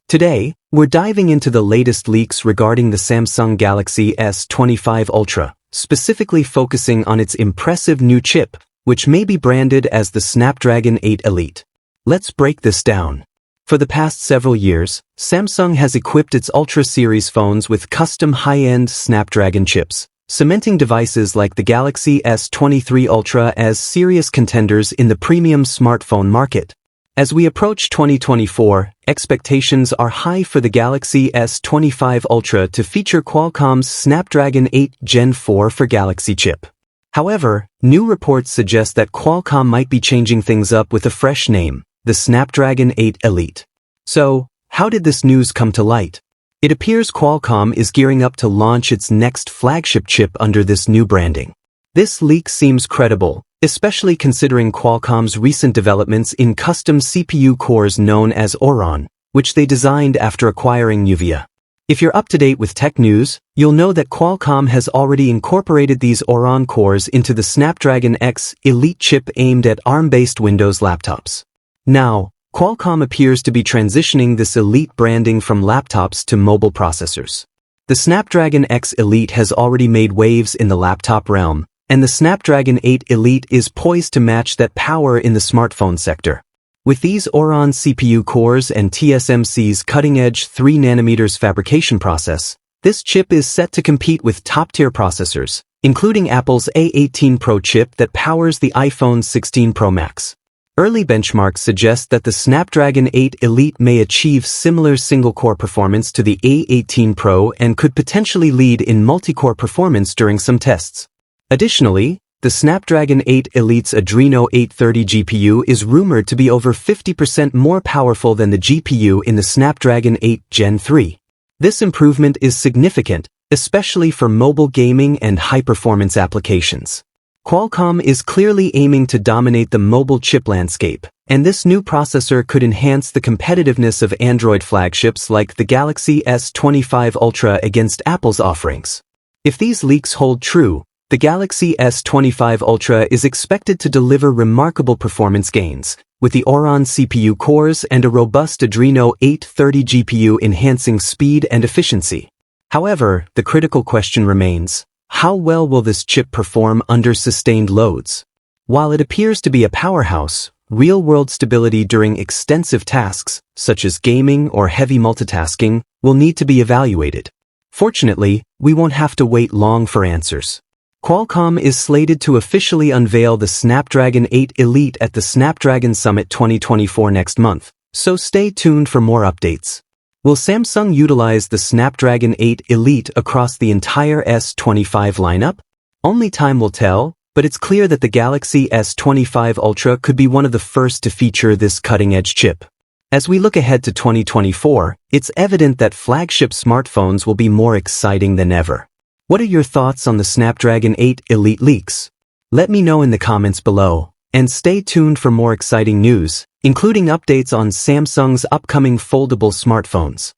Today, we're diving into the latest leaks regarding the Samsung Galaxy S25 Ultra, specifically focusing on its impressive new chip, which may be branded as the Snapdragon 8 Elite. Let's break this down. For the past several years, Samsung has equipped its Ultra series phones with custom high-end Snapdragon chips, cementing devices like the Galaxy S23 Ultra as serious contenders in the premium smartphone market. As we approach 2024, expectations are high for the Galaxy S25 Ultra to feature Qualcomm's Snapdragon 8 Gen 4 for Galaxy chip. However, new reports suggest that Qualcomm might be changing things up with a fresh name, the Snapdragon 8 Elite. So, how did this news come to light? It appears Qualcomm is gearing up to launch its next flagship chip under this new branding. This leak seems credible, especially considering Qualcomm's recent developments in custom CPU cores known as Oron, which they designed after acquiring Nuvia. If you're up to date with tech news, you'll know that Qualcomm has already incorporated these Oron cores into the Snapdragon X Elite chip aimed at ARM-based Windows laptops. Now, Qualcomm appears to be transitioning this Elite branding from laptops to mobile processors. The Snapdragon X Elite has already made waves in the laptop realm, and the Snapdragon 8 Elite is poised to match that power in the smartphone sector. With these Oron CPU cores and TSMC's cutting-edge 3nm fabrication process, this chip is set to compete with top-tier processors, including Apple's A18 Pro chip that powers the iPhone 16 Pro Max. Early benchmarks suggest that the Snapdragon 8 Elite may achieve similar single-core performance to the A18 Pro and could potentially lead in multi-core performance during some tests. Additionally, the Snapdragon 8 Elite's Adreno 830 GPU is rumored to be over 50% more powerful than the GPU in the Snapdragon 8 Gen 3. This improvement is significant, especially for mobile gaming and high-performance applications. Qualcomm is clearly aiming to dominate the mobile chip landscape, and this new processor could enhance the competitiveness of Android flagships like the Galaxy S25 Ultra against Apple's offerings. If these leaks hold true, the Galaxy S25 Ultra is expected to deliver remarkable performance gains, with the Oron CPU cores and a robust Adreno 830 GPU enhancing speed and efficiency. However, the critical question remains, how well will this chip perform under sustained loads? While it appears to be a powerhouse, real-world stability during extensive tasks, such as gaming or heavy multitasking, will need to be evaluated. Fortunately, we won't have to wait long for answers. Qualcomm is slated to officially unveil the Snapdragon 8 Elite at the Snapdragon Summit 2024 next month, so stay tuned for more updates. Will Samsung utilize the Snapdragon 8 Elite across the entire S25 lineup? Only time will tell, but it's clear that the Galaxy S25 Ultra could be one of the first to feature this cutting-edge chip. As we look ahead to 2024, it's evident that flagship smartphones will be more exciting than ever. What are your thoughts on the Snapdragon 8 Elite leaks? Let me know in the comments below, and stay tuned for more exciting news, including updates on Samsung's upcoming foldable smartphones.